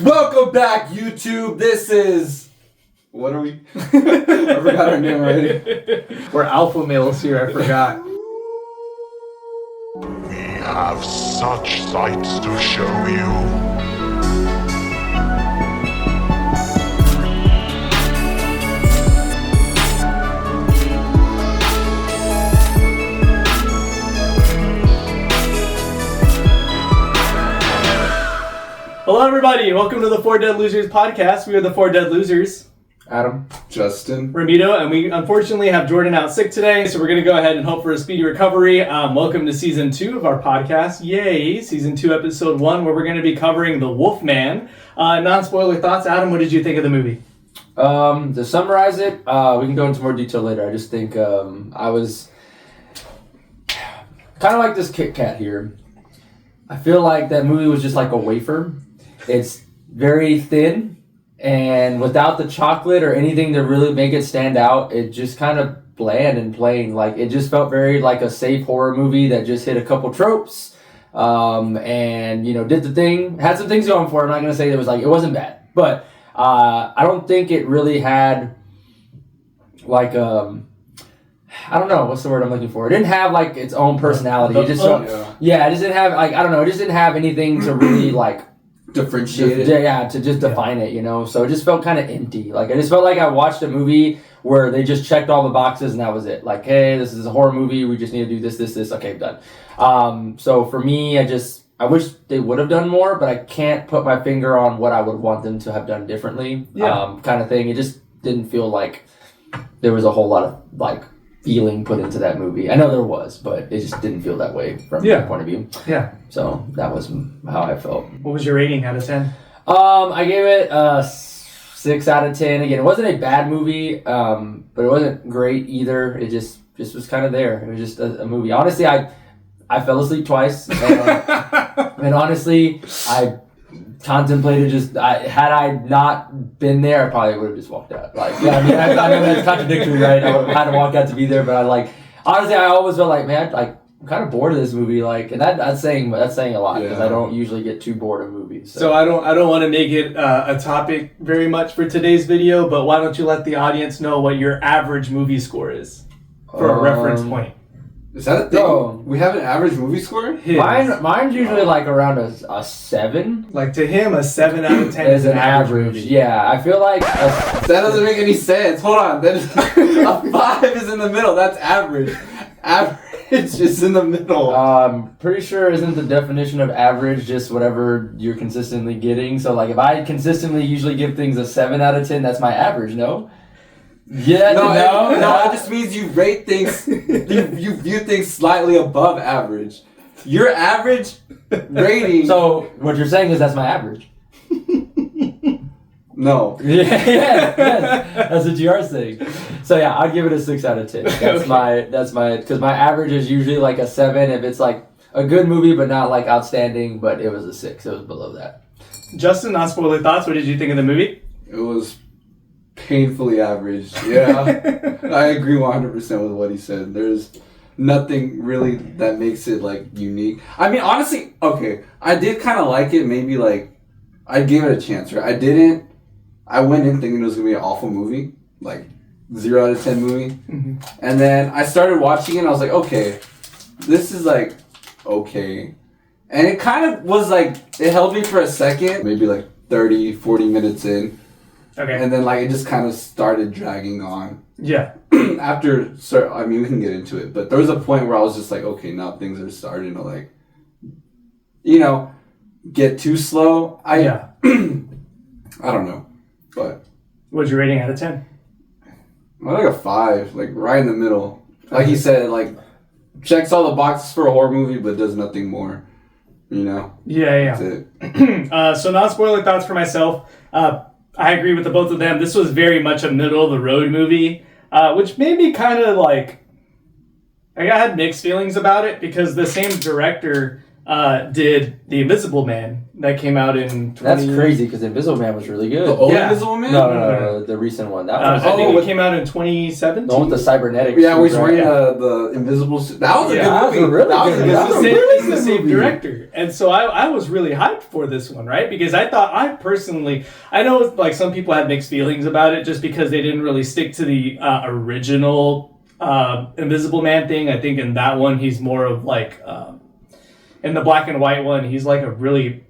Welcome back, YouTube. This is... What are we? I forgot our name already. We're alpha males here, I forgot. We have such sights to show you. Hello, everybody. Welcome to the Four Dead Losers podcast. We are the Four Dead Losers. Adam. Justin. Ramito, and we unfortunately have Jordan out sick today, so we're going to go ahead and hope for a speedy recovery. Welcome to season 2 of our podcast. Yay! Season 2, episode 1, where we're going to be covering the Wolfman. Non-spoiler thoughts. Adam, what did you think of the movie? To summarize it, we can go into more detail later. I just think I was kind of like this Kit Kat here. I feel like that movie was just like a wafer. It's very thin, and without the chocolate or anything to really make it stand out, it just kind of bland and plain. Like, it just felt very like a safe horror movie that just hit a couple tropes, and, you know, did the thing. Had some things going for it. I'm not going to say it wasn't bad, but I don't think it really had like, I don't know, what's the word I'm looking for? It didn't have like its own personality. It just it just didn't have like, I don't know, it just didn't have anything to really like differentiate it. Yeah, to just define it, you know? So it just felt kind of empty. Like, I just felt like I watched a movie where they just checked all the boxes and that was it. Like, hey, this is a horror movie. We just need to do this. Okay, done. So for me, I wish they would have done more, but I can't put my finger on what I would want them to have done differently. Kind of thing. It just didn't feel like there was a whole lot of, like, feeling put into that movie. I know there was, but it just didn't feel that way from my point of view. Yeah. So that was how I felt. What was your rating out of 10? I gave it a 6 out of 10. Again, it wasn't a bad movie, but it wasn't great either. It just was kind of there. It was just a movie. Honestly, I fell asleep twice. And honestly, I contemplated had I not been there, I probably would have just walked out. Like, yeah, I mean, I know that's contradictory, right? I would have had to walk out to be there, but honestly, I always felt like, man, I'm kind of bored of this movie. Like, and that's saying a lot because I don't usually get too bored of movies. So I don't want to make it a topic very much for today's video, but why don't you let the audience know what your average movie score is for a reference point? Is that a thing? Oh. We have an average movie score? Mine's usually like around a 7. Like, to him, a 7 out of 10 is an average. Yeah, I feel like... that doesn't make any sense. Hold on. A 5 is in the middle. That's average. Average is in the middle. Pretty sure isn't the definition of average just whatever you're consistently getting? So, like, if I consistently usually give things a 7 out of 10, that's my average, no? Yeah, no, it just means you rate things, you view things slightly above average. Your average rating... So, what you're saying is that's my average? No. Yes, that's what you are saying. So yeah, I'd give it a 6 out of 10. That's my, because my average is usually like a 7 if it's like a good movie, but not like outstanding, but it was a 6. It was below that. Justin, not spoiler thoughts, what did you think of the movie? It was painfully average. Yeah. I agree 100% with what he said. There's nothing really that makes it like unique. I mean, honestly, okay, I did kind of like it. Maybe like I gave it a chance, right? I went in thinking it was gonna be an awful movie, like 0 out of 10 movie. Mm-hmm. And then I started watching it and I was like, okay, this is like okay. And it kind of was like, it held me for a second, maybe like 30, 40 minutes in. Okay. And then like it just kind of started dragging on. Yeah. After, I mean, we can get into it, but there was a point where I was just like, okay, now things are starting to like, you know, get too slow. I don't know, but. What's your rating out of 10? Like a 5, like right in the middle. Like he said, like checks all the boxes for a horror movie, but does nothing more. You know? Yeah. That's it. So non-spoiler thoughts for myself. I agree with the both of them. This was very much a middle-of-the-road movie, which made me kind of like... I had mixed feelings about it because the same director did The Invisible Man that came out in 20... That's crazy because Invisible Man was really good. The old Yeah. Invisible Man? No, the recent one. That was I think it came out in 2017. the one with the cybernetic. Yeah, where he's suit, wearing right? the invisible suit. That was a Yeah, good that was movie. a really That was good a movie. good That was movie. a It's the same movie. director, and so I was really hyped for this one, right? Because I know like some people had mixed feelings about it just because they didn't really stick to the original Invisible Man thing. I think in that one he's more of like in the black and white one he's like a really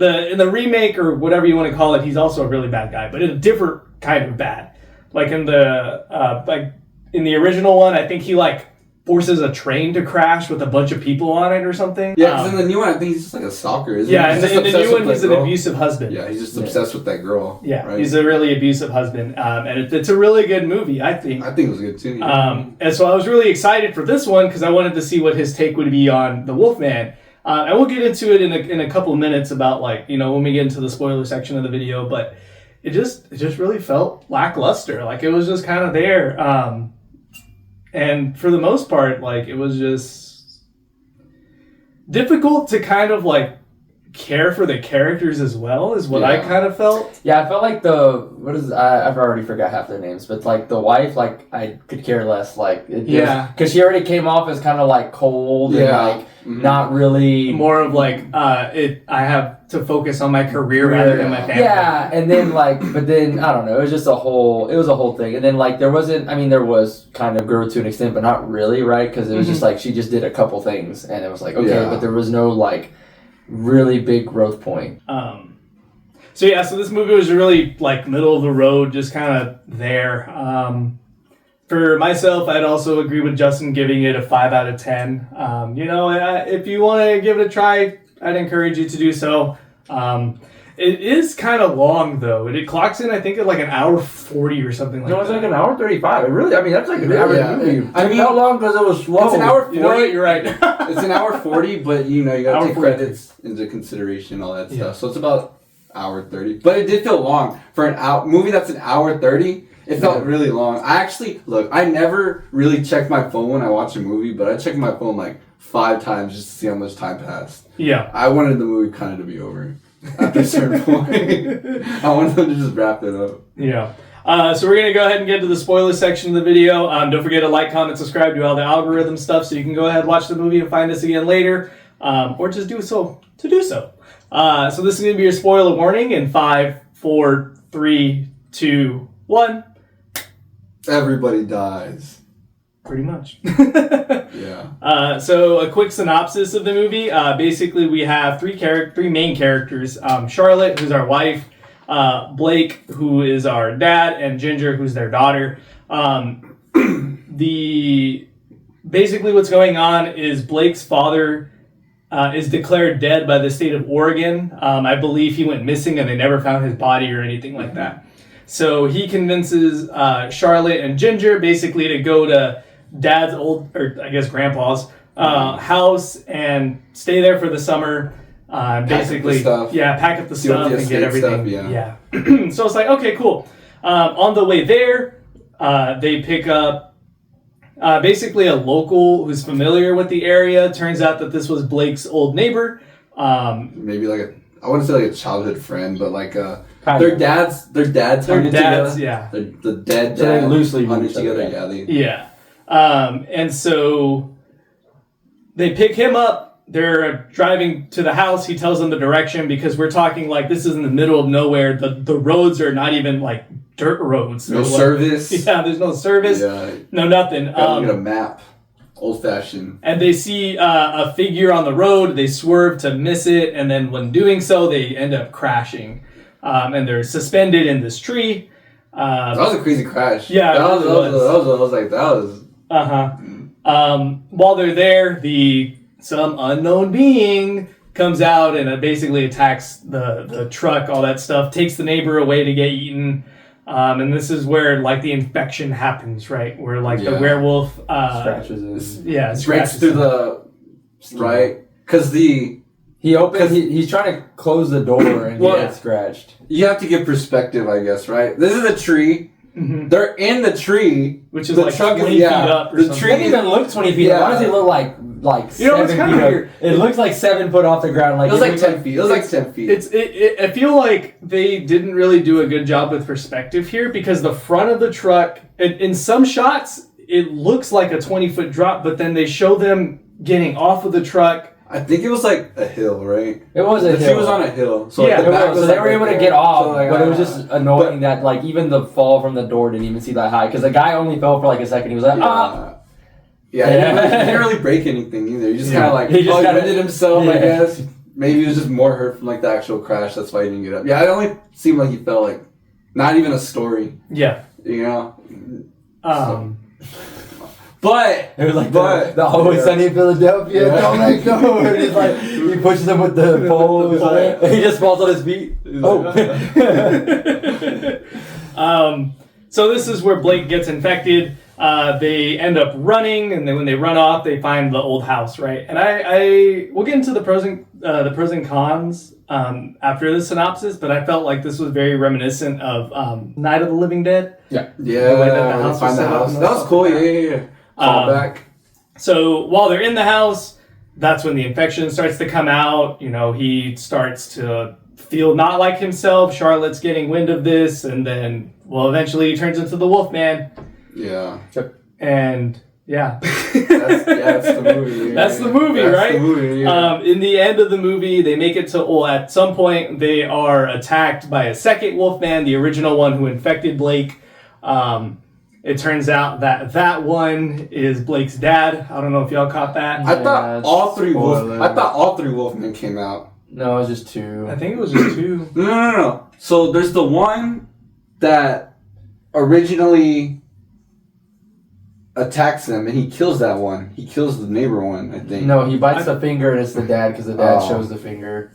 in the remake or whatever you want to call it, he's also a really bad guy, but in a different kind of bad. Like in the original one, I think he like forces a train to crash with a bunch of people on it or something. Yeah, because in the new one, I think he's just like a stalker, isn't Yeah, he? and He's in just the new obsessed one, with he's that an girl. abusive husband. Yeah, he's just obsessed with that girl. Yeah, right? he's a really abusive husband, and it's a really good movie, I think. I think it was good too. Yeah. And so I was really excited for this one because I wanted to see what his take would be on the Wolfman. And we'll get into it in a couple minutes about like when we get into the spoiler section of the video, but it just really felt lackluster. Like it was just kind of there, and for the most part, like it was just difficult to kind of like care for the characters as well, is what I kind of felt. Yeah, I felt like I've already forgot half their names, but like the wife, like I could care less. Like because she already came off as kind of like cold and like not really more of like I have to focus on my career rather than my family. Yeah, and then but then I don't know, it was just a whole thing, and then like there was kind of growth to an extent, but not really, right? Because it was just like she just did a couple things, and it was like okay, but there was no like really big growth point. So this movie was really like middle of the road, just kind of there. For myself, I'd also agree with Justin giving it a 5 out of 10. If you want to give it a try, I'd encourage you to do so. It is kind of long though. It clocks in, I think, at like an hour 40 or something like that. No, it's like an hour 35. It really, that's like an average movie. I mean, how long because it was slow. It's an hour 40. You know what? You're right. It's an hour 40, but you got to take 40. credits into consideration, all that stuff. So it's about hour 30. But it did feel long for an movie that's an hour 30. It felt really long. I never really check my phone when I watch a movie, but I check my phone like 5 times just to see how much time passed. Yeah. I wanted the movie kind of to be over after a certain point. I wanted them to just wrap it up. Yeah. So we're going to go ahead and get to the spoiler section of the video. Don't forget to like, comment, subscribe, do all the algorithm stuff so you can go ahead, watch the movie, and find us again later. Or just do so to do so. So this is going to be your spoiler warning in 5, 4, 3, 2, 1. Everybody dies. Pretty much. Yeah. So a quick synopsis of the movie. Basically, we have three main characters. Charlotte, who's our wife. Blake, who is our dad. And Ginger, who's their daughter. Basically what's going on is Blake's father is declared dead by the state of Oregon. I believe he went missing and they never found his body or anything like that. So he convinces Charlotte and Ginger basically to go to dad's grandpa's house and stay there for the summer. Basically, pack up the stuff and get everything. Yeah. So it's like, okay, cool. On the way there, they pick up basically a local who's familiar with the area. Turns out that this was Blake's old neighbor. Maybe like I wouldn't say like a childhood friend, but like their dads yeah. The dead So they dad loosely hunted each other, together. Yeah. And so they pick him up. They're driving to the house. He tells them the direction because we're talking like this is in the middle of nowhere. The roads are not even like dirt roads. No service. Yeah, there's no service. Yeah. No nothing. Gotta get a map. Old fashioned. And they see a figure on the road. They swerve to miss it, and then when doing so, they end up crashing. And they're suspended in this tree. That was a crazy crash. Yeah, that was. While they're there, some unknown being comes out and basically attacks the truck, all that stuff, takes the neighbor away to get eaten. And this is where like the infection happens, right? Where like the werewolf scratches it. Yeah, breaks through the right because he's trying to close the door and he gets scratched. You have to give perspective, I guess, right? This is a tree. Mm-hmm. They're in the tree, which is like 20 feet up. The tree doesn't even look 20 feet up. Why does it look like like You know, it's 7 kinda feet. weird. It looks like 7 foot off the ground. Like It was like looks 10 feet. It was like 10 feet. I feel like they didn't really do a good job with perspective here because the front of the truck, in some shots, it looks like a 20-foot drop, but then they show them getting off of the truck. I think it was like a hill, right? It was a hill. She was on a hill. So Yeah, like, the back So was they like were able to right get there. off, So, like, but it was just annoying that like even the fall from the door didn't even see that high because the guy only fell for like a second. He was like, ah. Yeah, he didn't really break anything either. He just kind of like He just kinda- winded himself, I yeah. guess. Maybe he was just more hurt from like the actual crash. That's why he didn't get up. Yeah, it only seemed like he fell like not even a story. Yeah. You know. But it was like but the Always Sunny in Philadelphia. Yeah. Don't let go. And he's like he pushes him with the pole. He just falls on his feet. Oh. So this is where Blake gets infected. They end up running, and then when they run off, they find the old house, right? And we'll get into the pros and cons after the synopsis, but I felt like this was very reminiscent of Night of the Living Dead. Yeah, The way that the house find was the set up house. and That was stuff cool. like Yeah, that. yeah, yeah. Call back. So while they're in the house, that's when the infection starts to come out. You know, he starts to feel not like himself. Charlotte's getting wind of this, and then, well, eventually he turns into the Wolfman. Yeah. And yeah, That's the movie. Yeah. That's the movie, That's right? The movie, yeah. In the end of the movie, they make it to, well, at some point, they are attacked by a second Wolfman, the original one who infected Blake. It turns out that one is Blake's dad. I don't know if y'all caught that. I thought all three spoiler. Wolfmen came out. No, it was just 2. I think it was just 2. No. So there's the one that originally attacks them, and he kills that one. He kills the neighbor one, I think. No, he bites the finger and it's the dad because the dad Oh. shows the finger.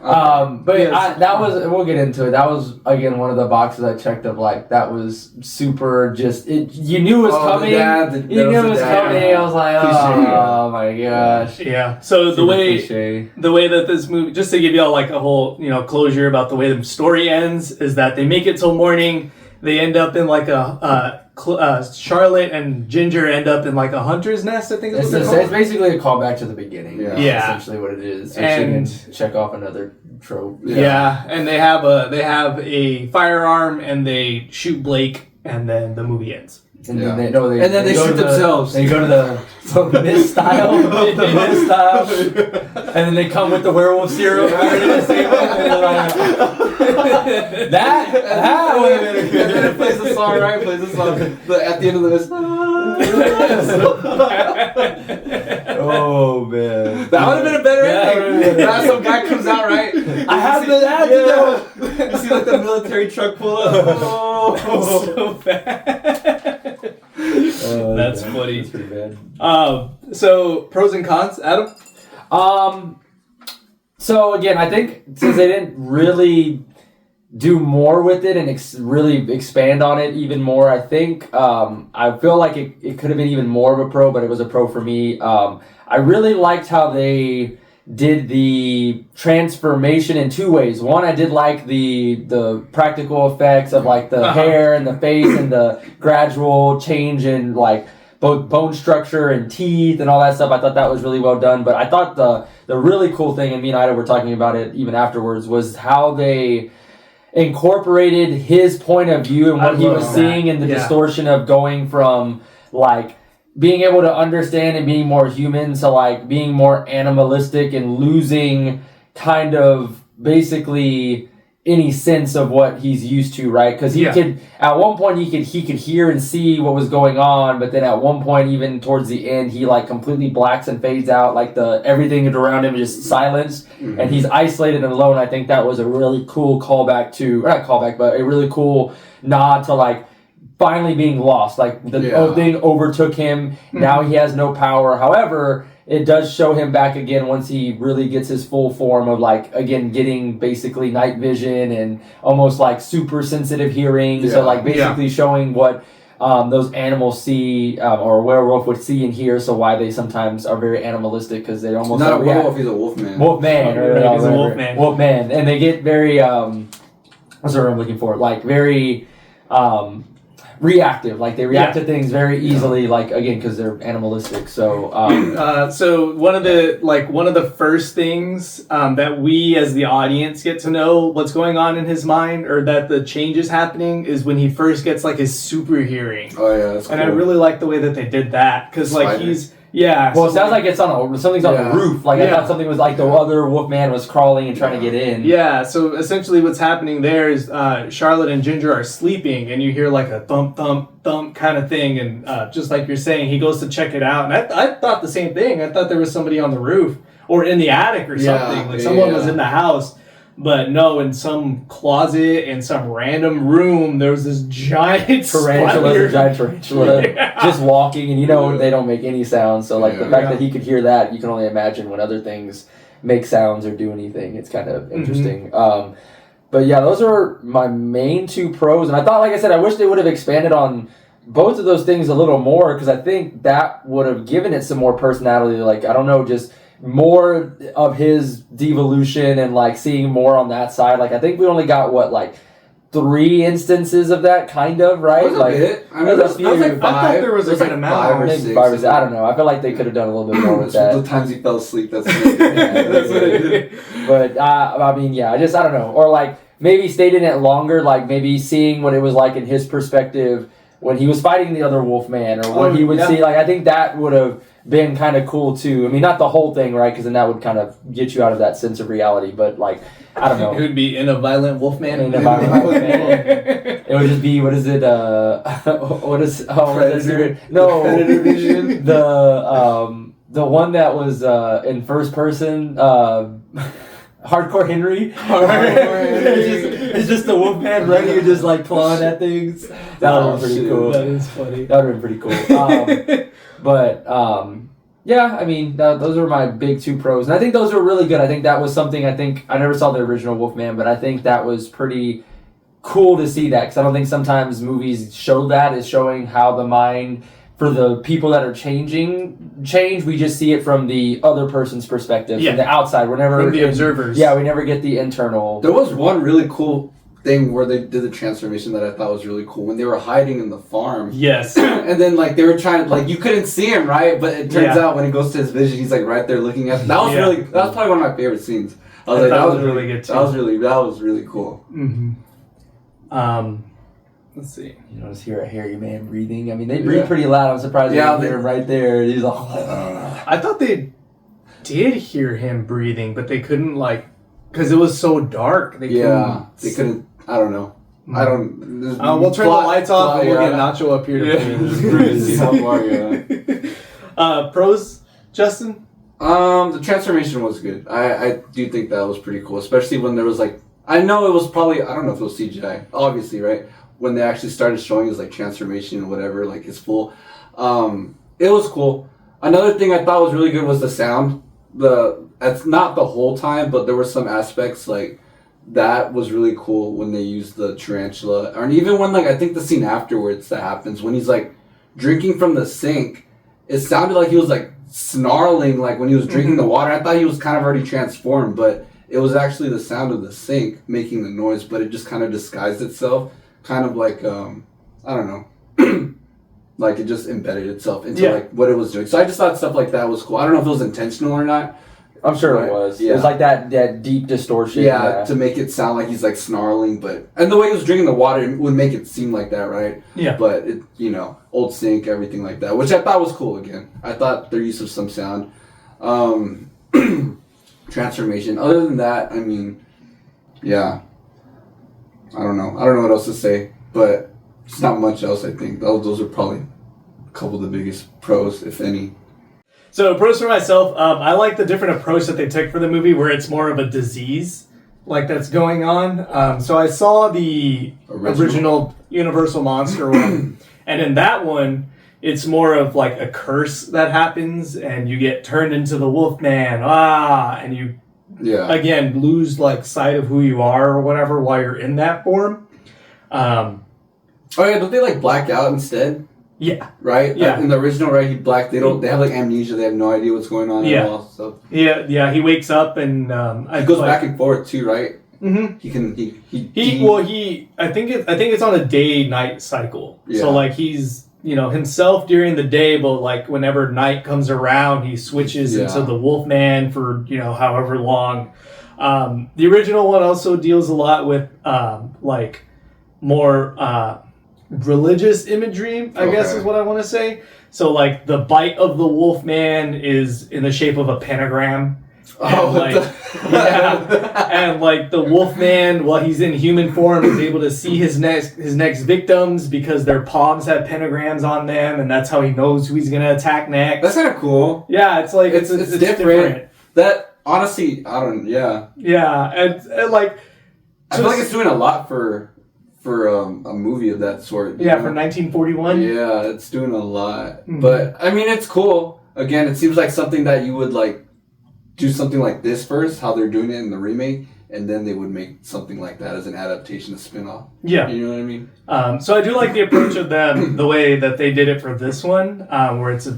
Okay. But Yes. that was, we'll get into it. That was again one of the boxes I checked of like that was super. Just you knew it was Oh, the coming. dad, You knew it was dad. coming. I was like, Cliche. oh my gosh. Yeah. So the Super way cliche. that this movie, just to give y'all like a whole, closure about the way the story ends, is that they make it till morning. They end up in like Charlotte and Ginger end up in like a hunter's nest, I think is what It's they're called. basically a callback to the beginning. Yeah. Yeah. Essentially what it is. So And- she can check off another trope. Yeah, and they have a firearm and they shoot Blake, and then the movie ends. And Yeah. then they And then they go shoot to the- themselves. They go to the mist style, mist style, and then they come with the werewolf serum. That would have been a And then good. it plays the song, right? Plays the song. At the end of the list. Oh man, That would have been a better Yeah, that would've ending. been- Now some guy comes out, right? I have the antidote. You see like the military truck pull up. Oh. So bad. That's man. funny. That's pretty bad. So pros and cons, Adam. So again, I think since they didn't really do more with it and really expand on it even more, I think I feel like it could have been even more of a pro, but it was a pro for me. I really liked how they did the transformation in 2 ways. One, I did like the practical effects of like the hair and the face and the gradual change in like both bone structure and teeth and all that stuff. I thought that was really well done. But I thought the really cool thing, and me and Ida were talking about it even afterwards, was how they incorporated his point of view and what he was seeing and the distortion of going from like being able to understand and being more human to like being more animalistic and losing kind of basically any sense of what he's used to, right? Because he could at one point he could hear and see what was going on, but then at one point even towards the end he like completely blacks and fades out, like everything around him is just silence, and he's isolated and alone. I think that was a really cool callback to, or not callback, but a really cool nod to like finally being lost, like the thing overtook him. Now he has no power. However, it does show him back again once he really gets his full form of like, again, getting basically night vision and almost like super sensitive hearing. So like basically showing what those animals see, or a werewolf would see and hear. So why they sometimes are very animalistic, because they almost Not a werewolf, he's a wolfman. He's Wolfman, a wolfman. Wolfman, and they get very what's the word I'm looking for? Like very reactive. Like they react to things very easily. Like again, because they're animalistic. So so one of the first things that we as the audience get to know what's going on in his mind, or that the change is happening, is when he first gets like his super hearing. Oh yeah, that's cool. And I really like the way that they did that, because like he's Well, it sounds like it's something's on the roof. Like I thought something was like the other wolfman was crawling and trying to get in. Yeah, so essentially what's happening there is Charlotte and Ginger are sleeping, and you hear like a thump, thump, thump kind of thing, and just like you're saying, he goes to check it out, and I thought the same thing. I thought there was somebody on the roof or in the attic or something. Like someone was in the house. But no, in some closet, in some random room, there was this giant tarantula just walking, and they don't make any sound. So like the fact that he could hear that, you can only imagine when other things make sounds or do anything. It's kind of interesting. But yeah, those are my main two pros. And I thought, like I said, I wish they would have expanded on both of those things a little more, because I think that would have given it some more personality. Like, I don't know, just more of his devolution and like seeing more on that side. Like I think we only got 3 instances of that, kind of, right? Like it. I mean, there's like 5. I thought there was a good amount. 5 or 6. I don't know. I feel like they could have done a little bit more with that. The times he fell asleep. That's what it did. But I mean, I don't know. Or like maybe stayed in it longer. Like maybe seeing what it was like in his perspective when he was fighting the other wolfman, or what he would see. Like I think that would have been kind of cool too. I mean, not the whole thing, right? Because then that would kind of get you out of that sense of reality. But like, I don't know. It would be in a violent wolfman. It would just be, what is it? Predator? No, Predator vision. The one that was in first person. Hardcore Henry. It's just the wolfman running and just like clawing at things. That would have been pretty cool. That is funny. That would have been pretty cool. Yeah, I mean, those are my big 2 pros. And I think those are really good. I think that was something, I never saw the original Wolfman, but I think that was pretty cool to see that. Because I don't think sometimes movies show that, is showing how the mind, for the people that are change. We just see it from the other person's perspective, from the outside. We're never from the observers. Yeah, we never get the internal. There was one really cool thing where they did the transformation that I thought was really cool, when they were hiding in the farm. Yes. And then like they were trying to, like, you couldn't see him, right? But it turns out when he goes to his vision, he's like right there looking at. That was that was probably one of my favorite scenes. I was like, that was really good too. That was really cool. Let's see. You notice here a hairy man breathing. I mean, they breathe pretty loud. I'm surprised they didn't hear him right there. He's like, I thought they did hear him breathing, but they couldn't, like, because it was so dark. They couldn't. I don't know. I don't. We'll turn the lights off and we'll get Nacho up here to see how far. Pros, Justin? The transformation was good. I do think that was pretty cool, especially when there was like, I know it was probably, I don't know if it was CGI, obviously, right? When they actually started showing his like transformation and whatever, like his full, it was cool. Another thing I thought was really good was the sound. It's not the whole time, but there were some aspects like that was really cool when they used the tarantula, and even when like I think the scene afterwards that happens when he's like drinking from the sink, it sounded like he was like snarling like when he was drinking the water. I thought he was kind of already transformed, but it was actually the sound of the sink making the noise, but it just kind of disguised itself, kind of like I don't know. Like it just embedded itself into like what it was doing. So I just thought stuff like that was cool. I don't know if it was intentional or not. I'm sure it was. Yeah. It was like that deep distortion. Yeah, to make it sound like he's like snarling, and the way he was drinking the water would make it seem like that, right? Yeah. But it, old sink, everything like that, which I thought was cool. Again, I thought their use of some sound, transformation. Other than that, I mean, yeah, I don't know what else to say, but it's not much else. I think those are probably a couple of the biggest pros, if any. So pros for myself, I like the different approach that they took for the movie, where it's more of a disease like that's going on. So I saw the original Universal Monster one, and in that one, it's more of like a curse that happens, and you get turned into the Wolfman, and you again lose like sight of who you are or whatever while you're in that form. Oh yeah, don't they like black out instead? Yeah. Right? Yeah. In the original, right, they have like amnesia, they have no idea what's going on at all. So Yeah, he wakes up and he goes back and forth too, right? Mm-hmm. He can I think it's on a day-night cycle. Yeah. So like he's himself during the day, but like whenever night comes around, he switches into the Wolfman for however long. The original one also deals a lot with like more religious imagery, I guess is what I want to say. So like the bite of the Wolfman is in the shape of a pentagram. And like the Wolfman, while he's in human form, is able to see his next victims because their palms have pentagrams on them, and that's how he knows who he's gonna attack next. That's kind of cool. Yeah, it's like it's different. That honestly, I don't. Yeah. Yeah, and like I feel like it's doing a lot for a movie of that sort. Yeah, for 1941. Yeah, it's doing a lot. Mm-hmm. But I mean, it's cool. Again, it seems like something that you would like do something like this first, how they're doing it in the remake, and then they would make something like that as an adaptation, a spin-off. Yeah. You know what I mean? So I do like the approach of them, the way that they did it for this one, where it's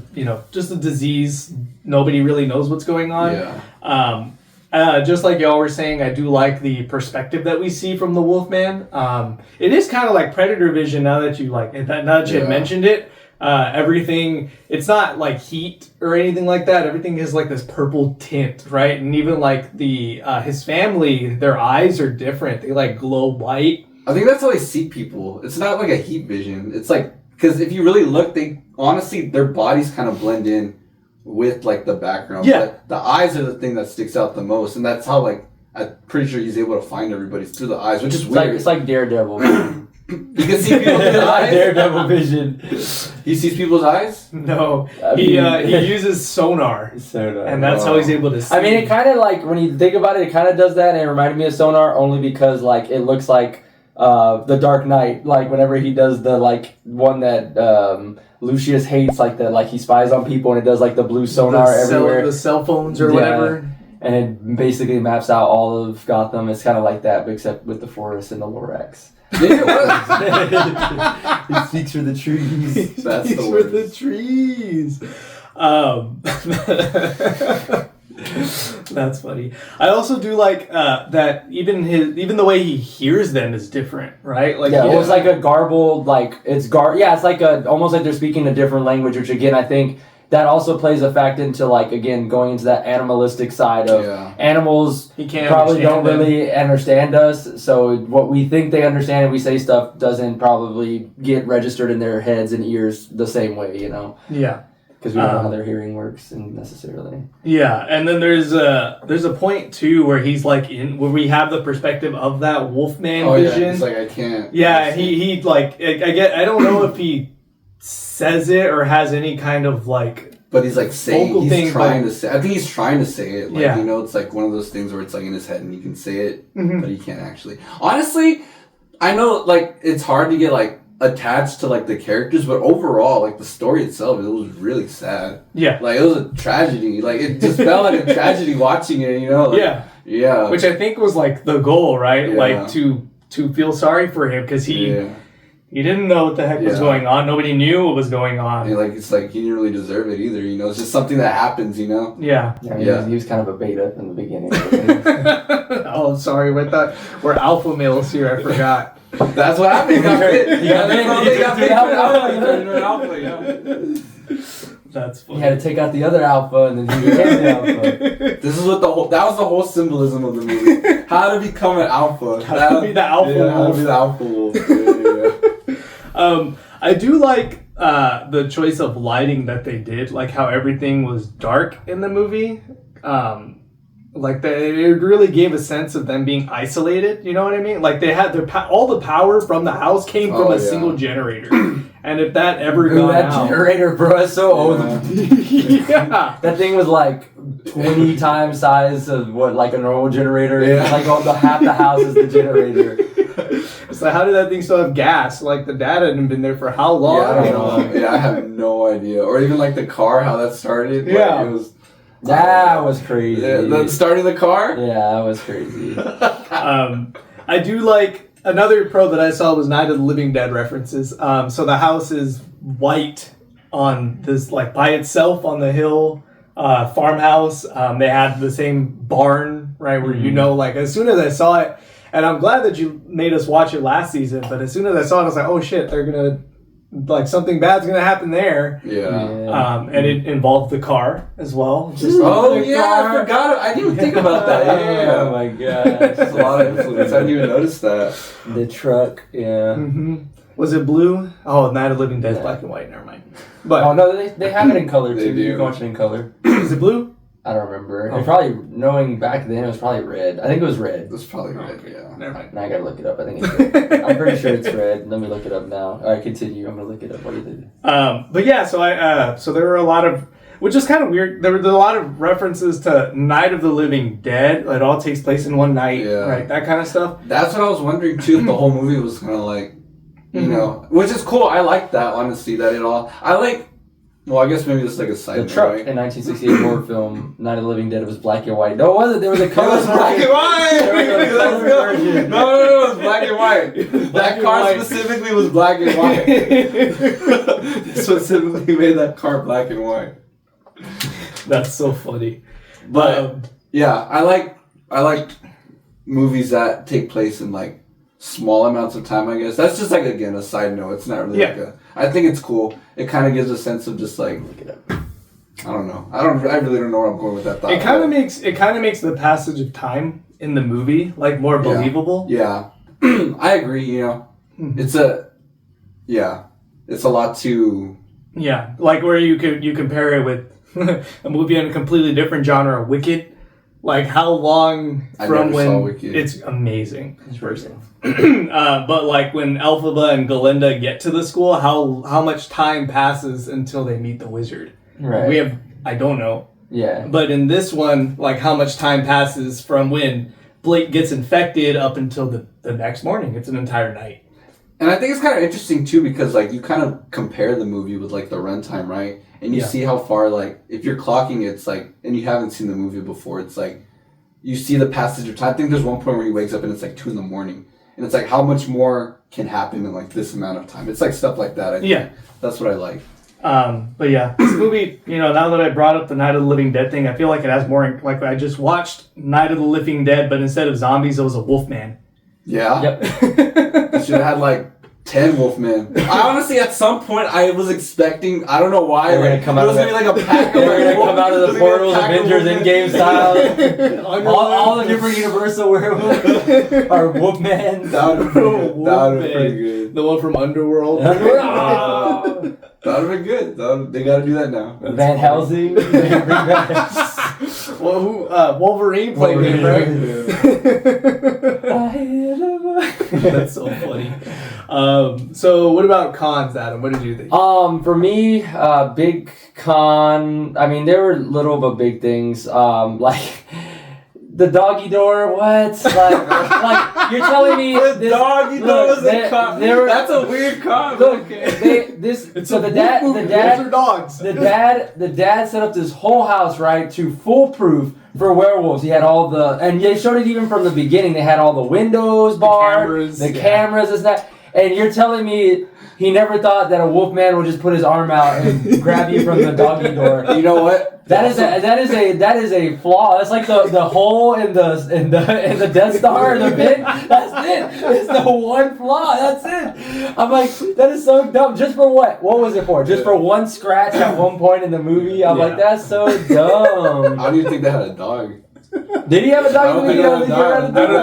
just a disease. Nobody really knows what's going on. Yeah. Just like y'all were saying, I do like the perspective that we see from the Wolfman. It is kind of like Predator vision now that you had mentioned it. Everything, it's not like heat or anything like that. Everything is like this purple tint, right? And even like his family, their eyes are different. They like glow white. I think that's how they see people. It's not like a heat vision. It's like, because if you really look, their bodies kind of blend in with like the background. Yeah. But the eyes are the thing that sticks out the most. And that's how like, I'm pretty sure he's able to find everybody through the eyes, which is weird. It's like Daredevil. You can see people through the eyes. Daredevil vision. He sees people's eyes? No. He uses sonar. And that's how he's able to see. I mean, it kind of like, when you think about it kind of does that, and it reminded me of sonar only because like it looks like the Dark Knight, like whenever he does the like one that Lucius hates, like the like he spies on people and it does like the blue sonar everywhere. The cell phones or whatever. And it basically maps out all of Gotham. It's kind of like that, but except with the forest and the Lorax. He speaks for the trees. That's speaks for the trees. That's funny. I also do like that even the way he hears them is different, right? Like it was like a garbled, like it's it's like almost like they're speaking a different language, which again I think that also plays a fact into like again going into that animalistic side of animals probably don't really understand us, so what we think they understand and we say stuff doesn't probably get registered in their heads and ears the same way, Yeah. Because we don't know how their hearing works necessarily. Yeah, and then there's a point too where he's like where we have the perspective of that Wolfman vision. Yeah, it's like I can't. Yeah, he like I don't know if he says it or has any kind of like. But he's like saying he's trying to say. I think he's trying to say it. Like it's like one of those things where it's like in his head and he can say it, but he can't actually. Honestly, I know like it's hard to get like attached to like the characters, but overall like the story itself, it was really sad. Yeah, like it was a tragedy. Like it just felt like a tragedy watching it. Like, yeah. Which I think was like the goal, right? Yeah. Like to feel sorry for him because he didn't know what the heck was going on. Nobody knew what was going on. And it's like he didn't really deserve it either. It's just something that happens. Yeah. He was kind of a beta in the beginning. Oh, sorry. I thought we're alpha males here. I forgot. That's what happened. That's funny. He had to take out the other alpha, and then he became the alpha. This is what that was the whole symbolism of the movie. How to become an alpha. How to be the alpha wolf. How to be the alpha wolf. I do like the choice of lighting that they did, like how everything was dark in the movie. It really gave a sense of them being isolated. You know what I mean? Like they had all the power from the house came from a single generator, and if that ever got out, generator, bro, it's so old. That thing was like 20 times size of what like a normal generator. Yeah, like half the house is the generator. So how did that thing still have gas? Like the dad hadn't been there for how long? Yeah, I don't know. I have no idea. Or even like the car, how that started. Yeah, it was. That was crazy. The starting the car? Yeah, that was crazy. I do like another pro that I saw was Night of the Living Dead references. So the house is white on this like by itself on the hill farmhouse. They had the same barn, right? Where like as soon as I saw it, And I'm glad that you made us watch it last season, but as soon as I saw it, I was like, oh shit, they're gonna, like, something bad's gonna happen there. Yeah. And it involved the car as well. Just Oh yeah, I forgot. I didn't even think about that. Yeah. Oh my god. There's a lot of influence. I didn't even notice that. The truck, yeah. Mm-hmm. Was it blue? Oh, Night of the Living Dead's black and white. Never mind. But oh no, they have it in color They too. do. You can watch it in color. is it blue? I don't remember. Oh. It probably, knowing back then, it was probably red. I think it was red. That's probably right. Yeah. Never mind. Now I gotta look it up. I think it's red. I'm pretty sure it's red. Let me look it up now. Alright, continue. I'm gonna look it up. What do you think? But yeah, so there were a lot of, which is kind of weird. There were a lot of references to Night of the Living Dead. It all takes place in one night, right? That kind of stuff. That's what I was wondering too. The whole movie was kind of like, you know, which is cool. I like that, honestly. That it all. I like. Well, I guess maybe this is like a side The note, truck right? in 1968 horror film Night of the Living Dead, it was black and white. No, it wasn't. There was a color. It was black and white. There was a color version. No, it was black and white. That car specifically was black and white. Specifically made that car black and white. That's so funny. But yeah, I like movies that take place in like small amounts of time, I guess. That's just like, again, a side note. It's not really like a, I think it's cool. It kind of gives a sense of just like, I don't know. I really don't know where I'm going with that thought. It kind of makes the passage of time in the movie like more believable. Yeah. I agree, you know. It's a lot to... Yeah, like where you compare it with a movie in a completely different genre, Wicked. Like how long from when it's amazing. Interesting. But like when Elphaba and Galinda get to the school, how much time passes until they meet the wizard? Right. I don't know. Yeah. But in this one, like how much time passes from when Blake gets infected up until the next morning? It's an entire night. And I think it's kind of interesting too because like you kind of compare the movie with like the runtime, right? And you see how far, like, if you're clocking, it's like, and you haven't seen the movie before, it's like, you see the passage of time. I think there's one point where he wakes up and it's like 2 a.m. And it's like, how much more can happen in like this amount of time? It's like stuff like that. I think. That's what I like. But yeah, this movie, you know, now that I brought up the Night of the Living Dead thing, I feel like it has more, like I just watched Night of the Living Dead, but instead of zombies, it was a wolfman. Yeah. Yep. You should have had like 10 wolfmen. I honestly, at some point, I was expecting, I don't know why, They're like, gonna come it out was of going to be like a pack of They're gonna come out of the portals, Avengers Endgame style. all the different Universal werewolves are Wolfman. That would have been pretty good. The one from Underworld. That would have been good. They got to do that now. Van Helsing. Well, Wolverine played him, right? That's so funny. So what about cons, Adam? What did you think? For me, big con. I mean, there were little but big things. Like the doggy door. What? Like you're telling me The doggy door was a con. That's a weird con. Look, the dad set up this whole house, right, to foolproof for werewolves. He had all and they showed it even from the beginning. They had all the windows barred, the cameras, this and that. And you're telling me he never thought that a wolfman would just put his arm out and grab you from the doggy door. You know what? That is a flaw. That's like the hole in the Death Star in the pit. That's it. It's the one flaw. That's it. I'm like, that is so dumb. Just for what? What was it for? Just for one scratch at one point in the movie? I'm like, that's so dumb. How do you think they had a dog? Did he have a dog? I don't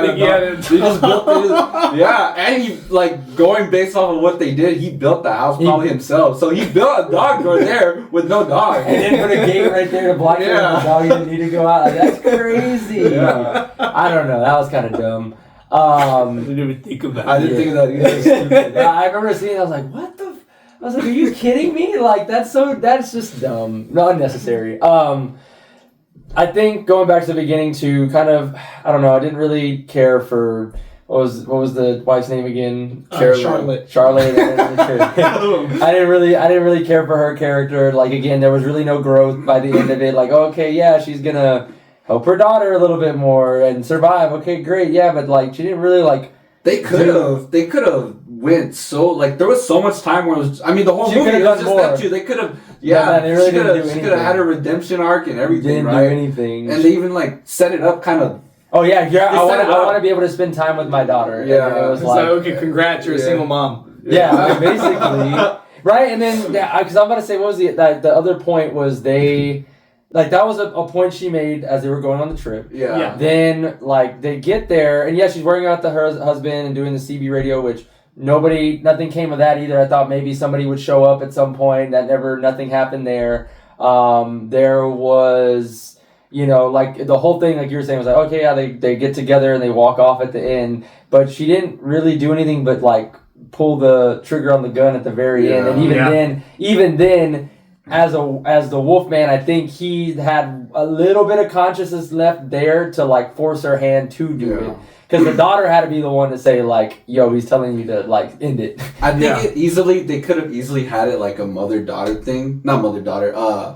think he had it. They just built it. Yeah, and he, like, going based off of what they did, he built the house probably himself. So he built a dog door there with no dog. And then put a gate right there to block the dog. He didn't need to go out. Like, that's crazy. Yeah. I don't know. That was kind of dumb. I didn't even think of that. I didn't think of that either. I remember seeing it. I was like, what the? I was like, are you kidding me? Like, that's just dumb. No, unnecessary. I think going back to the beginning to kind of, I don't know, I didn't really care for, what was the wife's name again? Charlotte. I didn't really care for her character. Like, again, there was really no growth by the end of it. Like, okay, yeah, she's gonna help her daughter a little bit more and survive. Okay, great, yeah, but like, she didn't really like. They could have went so, like, there was so much time where it was, I mean, the whole movie was just that too. They could have, they really she could have had a redemption arc and everything, Didn't right? do anything. And they even, like, set it up kind of Oh yeah, I set it up. want to be able to spend time with my daughter. Yeah. And it was It's like, like, okay, congrats, you're a single mom. yeah, basically. Right, and then because I'm about to say, what was the other point was they, like that was a point she made as they were going on the trip. Yeah. Then like they get there, and yeah, she's worrying about her husband and doing the CB radio, which nothing came of that either. I thought maybe somebody would show up at some point. Nothing happened there. There was. Like the whole thing, like you were saying, was like, okay, yeah, they get together and they walk off at the end, but she didn't really do anything but like pull the trigger on the gun at the very end, and even then, as the Wolfman, I think he had a little bit of consciousness left there to like force her hand to do it, because the daughter had to be the one to say like, yo, he's telling you to like end it. I think they could have easily had it like a mother-daughter thing, not mother-daughter,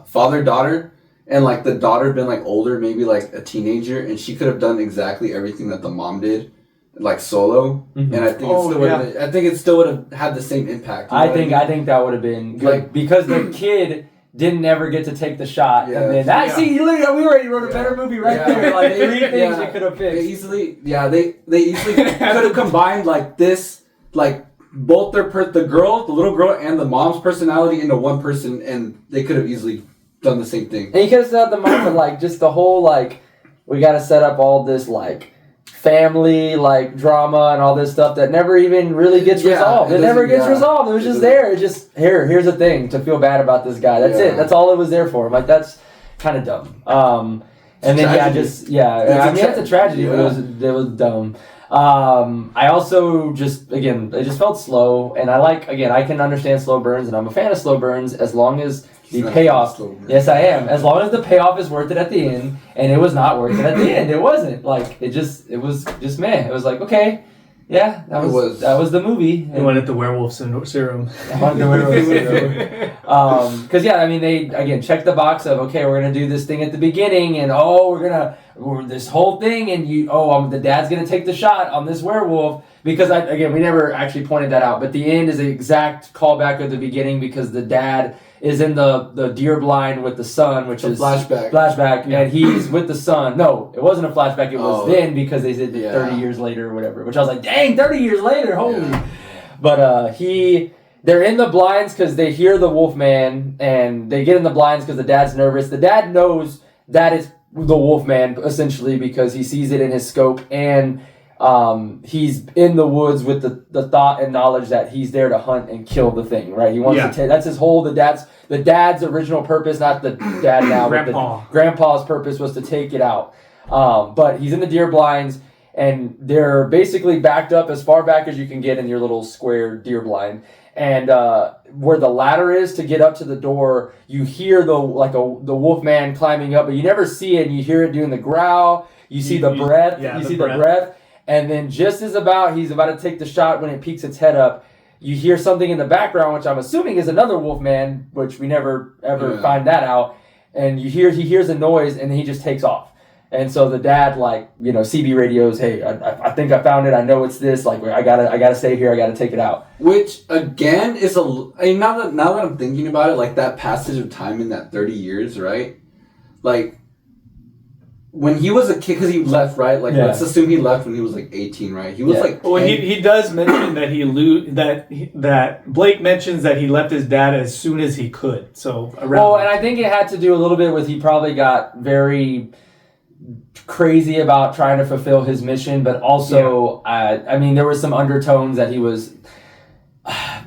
father-daughter. And like the daughter been like older, maybe like a teenager, and she could have done exactly everything that the mom did, like solo. And I think it still would have had the same impact. I think that would have been good, like, because the kid didn't ever get to take the shot, and then we already wrote a better movie there. Like 3 things we could have fixed. They easily could have combined like this, like both the little girl, and the mom's personality into one person, and they could have easily done the same thing. And you could have set up the moment, like, just the whole, like, we got to set up all this, like, family, like, drama and all this stuff that never even really gets resolved. It never gets resolved. It was just there. It just, here's a thing to feel bad about this guy. That's it. That's all it was there for. I'm like, that's kind of dumb. And then, I mean, it's a tragedy, but it was dumb. I also it just felt slow, and I can understand slow burns, and I'm a fan of slow burns as long as the payoff. Yes, I am. As long as the payoff is worth it at the end, and it was not worth it at the end. It wasn't. Like, it was just meh. It was like, okay, yeah, that was the movie. It wanted the werewolf serum. I wanted the werewolf serum. Because they again checked the box of, okay, we're gonna do this thing at the beginning, and this whole thing, and the dad's gonna take the shot on this werewolf, because we never actually pointed that out, but the end is the exact callback of the beginning, because the dad is in the deer blind with the son, which is flashback, and he's with the son. No, it wasn't a flashback, it was then, because they said 30 years later or whatever, which I was like, dang, 30 years later, holy. But they're in the blinds because they hear the Wolfman, and they get in the blinds because the dad's nervous. The dad knows that it's the Wolfman, essentially, because he sees it in his scope, and he's in the woods with the thought and knowledge that he's there to hunt and kill the thing, right? He wants to that's his whole, the dad's original purpose, not the dad now, but grandpa's purpose was to take it out. But he's in the deer blinds, and they're basically backed up as far back as you can get in your little square deer blind. And where the ladder is to get up to the door, you hear the Wolfman climbing up, but you never see it, and you hear it doing the growl. You see the breath. You see the breath. And then just as he's about to take the shot, when it peeks its head up, you hear something in the background, which I'm assuming is another Wolfman, which we never ever find that out. And he hears a noise, and then he just takes off. And so the dad, CB radios, hey, I think I found it. I know it's this. Like, I gotta stay here. I gotta take it out. Which again is now that I'm thinking about it, like that passage of time in that 30 years, right? Like, when he was a kid, because he left, right? Like, let's assume he left when he was like 18, right? He was like 10. Well, he does mention that that Blake mentions that he left his dad as soon as he could. So and I think it had to do a little bit with, he probably got very crazy about trying to fulfill his mission, but also there were some undertones that he was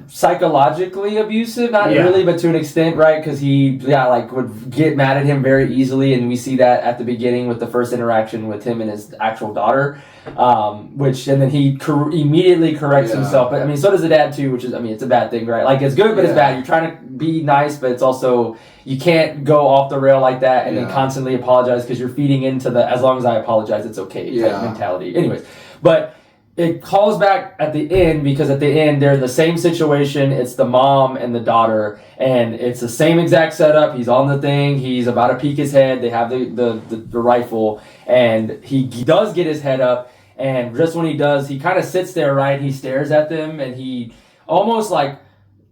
psychologically abusive, not really, but to an extent, right? Because he would get mad at him very easily, and we see that at the beginning with the first interaction with him and his actual daughter, and then he immediately corrects himself. But so does the dad too, which is, it's a bad thing, right? Like, it's good, but it's bad. You're trying to be nice, but it's also, you can't go off the rail like that and then constantly apologize, because you're feeding into the as long as I apologize, it's okay type mentality. Anyways, but it calls back at the end, because at the end they're in the same situation. It's the mom and the daughter, and it's the same exact setup. He's on the thing. He's about to peek his head. They have the rifle, and he does get his head up. And just when he does, he kind of sits there, right? He stares at them, and he almost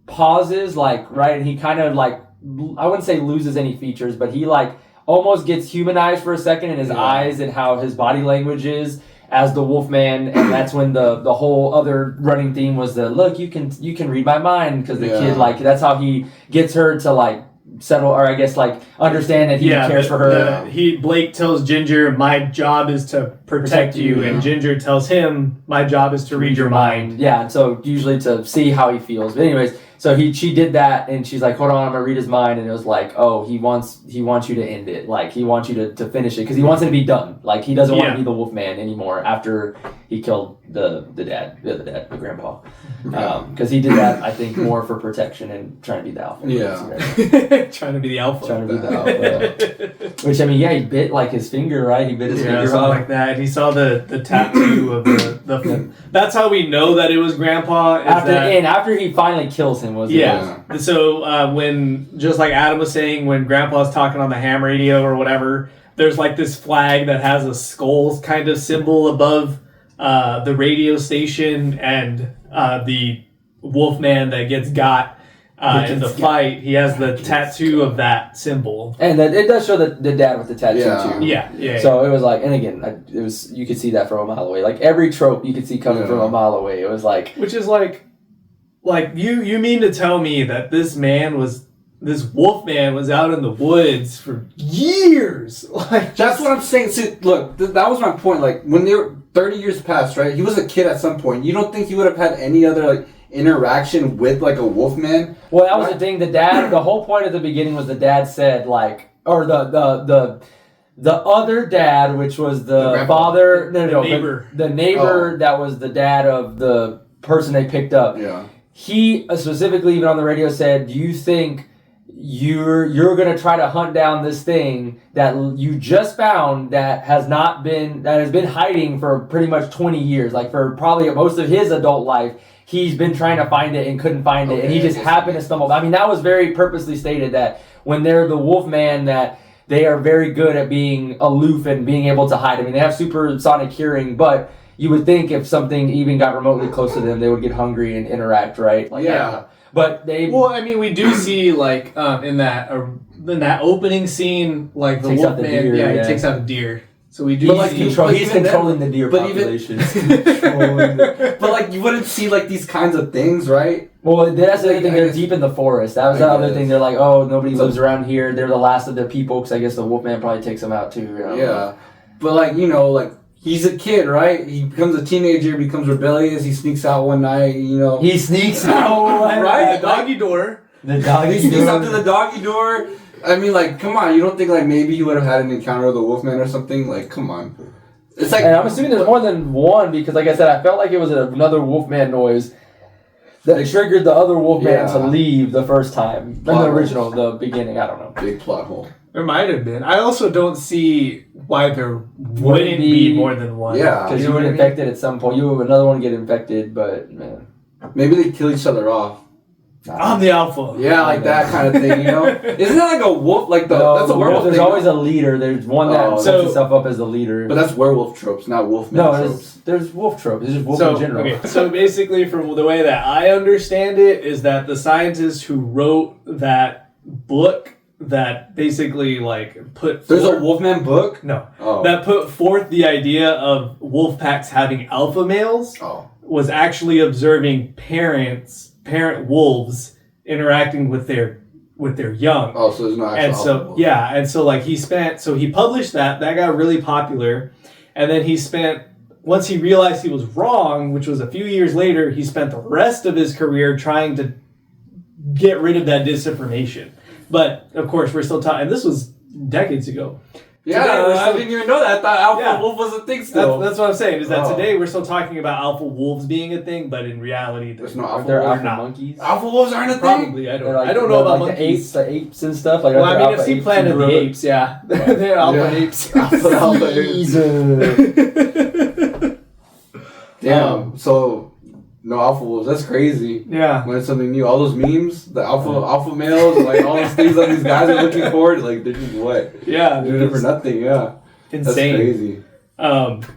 pauses, right? And he kind of I wouldn't say loses any features, but he almost gets humanized for a second in his eyes and how his body language is as the Wolfman, and that's when the whole other running theme was look, you can read my mind, because the kid, like, that's how he gets her to like settle, or I guess like understand that he cares for her. Blake tells Ginger, my job is to protect you, and Ginger tells him, my job is to read your mind. Yeah, and so usually to see how he feels. But anyways, so she did that, and she's like, hold on, I'm gonna read his mind, and it was like, oh, he wants you to end it, like he wants you to finish it, because he wants it to be done. Like he doesn't want to be the Wolfman anymore after he killed the grandpa, because he did that, I think, more for protection and trying to be the alpha. Yeah, trying to be the alpha. Trying to be the alpha. Which, I mean, he bit like his finger, right? He bit his finger something off. like that. And he saw the tattoo of the That's how we know that it was Grandpa. After he finally kills him, So when, just like Adam was saying, when Grandpa's talking on the ham radio or whatever, there's like this flag that has a skull kind of symbol above the radio station, and the Wolfman that gets got in the fight, he has the tattoo of that symbol. And it does show the dad with the tattoo too. Yeah. So it was like, and again, it was, you could see that from a mile away. Like every trope you could see coming from a mile away. It was like, which is like you mean to tell me that this Wolfman was out in the woods for years? Like, that's what I'm saying. See, look, that was my point. Like, when they were 30 years past, right? He was a kid at some point. You don't think he would have had any other like interaction with like a Wolfman? Well, that was the thing. The whole point at the beginning was the dad said like, or the other dad, which was the father, neighbor, the neighbor that was the dad of the person they picked up. Yeah. He specifically, even on the radio, said, "Do you think you're gonna try to hunt down this thing that you just found that has been hiding for pretty much 20 years, like for probably most of his adult life? He's been trying to find it and couldn't find it, and he just happened to stumble." I mean, that was very purposely stated, that when they're the Wolfman, that they are very good at being aloof and being able to hide. I mean, they have supersonic hearing, but you would think if something even got remotely close to them, they would get hungry and interact, right? Like, but they... Well, I mean, we do see, like, in that opening scene, like, the Wolfman... He takes out a deer. So we do he's controlling the deer population. But, like, you wouldn't see, like, these kinds of things, right? Well, that's the other thing. They're deep in the forest. That was the other thing. They're like, oh, nobody lives around here. They're the last of the people, because I guess the Wolfman probably takes them out, too. You know? Yeah. But, like, like, he's a kid, right? He becomes a teenager, becomes rebellious. He sneaks out one night, He sneaks out, right? The doggy door. He sneaks out to the doggy door. I mean, like, come on. You don't think, like, maybe he would have had an encounter with a Wolfman or something? Like, come on. It's like... And I'm assuming there's more than one, because, like I said, I felt like it was another Wolfman noise that triggered the other Wolfman to leave the first time. In the original, the beginning, I don't know. Big plot hole. There might have been. I also don't see why there wouldn't be more than one. Yeah. Because you would get infected at some point. Another one get infected, but, man. Maybe they kill each other off. I'm the alpha. Yeah, like that kind of thing, Isn't that like a wolf? Like that's a werewolf There's thing. always a leader. There's one that sets itself up as the leader. But that's werewolf tropes, not wolfman tropes. There's wolf tropes. It's just wolf in general. Okay, so basically, from the way that I understand it, is that the scientist who wrote that book that basically like put There's a Wolfman book? No. Oh. That put forth the idea of wolf packs having alpha males was actually observing parent wolves interacting with their young. Oh, so there's no actual alpha wolf. Yeah, and so like he published that got really popular, and then once he realized he was wrong, which was a few years later, he spent the rest of his career trying to get rid of that disinformation. But of course, we're still talking, and this was decades ago. Yeah, I didn't even know that. I thought alpha wolf was a thing still. That's what I'm saying, is that today we're still talking about alpha wolves being a thing, but in reality, there's no alpha wolves. Alpha monkeys. Alpha wolves aren't a thing? Probably, I don't know about monkeys. The apes and stuff. Like, well, I mean, I've seen Planet of the Apes, yeah. They're alpha apes. Alpha apes. Damn, so... No alpha wolves. That's crazy. Yeah. When it's something new, all those memes, the alpha males, like all those things that these guys are looking for, like they're just what? Yeah, they're doing it for nothing. Yeah, insane. That's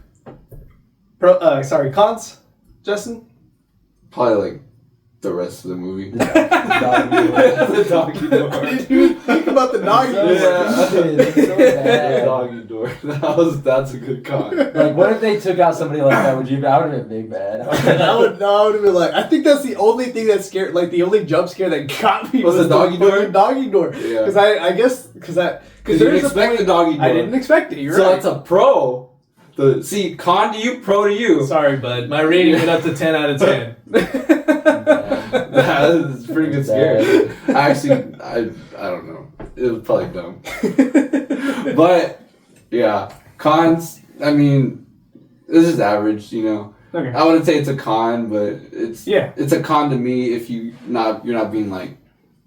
crazy. Cons, Justin. Probably like the rest of the movie. The doggy door. Did you think about the doggy door? It's so bad. The doggy door. That's a good con. Like, what if they took out somebody like that? I would have been big bad. I would have been like, I think that's the only thing that scared, like the only jump scare that got me Was the doggy door? fucking doggy door. Yeah. Because I guess because you didn't expect the doggy door. I didn't expect it. You're so right. that's a pro. See, con to you, pro to you. Sorry, bud. My rating went up to 10 out of 10. That's pretty good scare. Actually, I don't know. It was probably dumb. But yeah, cons. I mean, this is average. You know, Okay. I wouldn't say it's a con, but it's Yeah. it's a con to me if you're not being like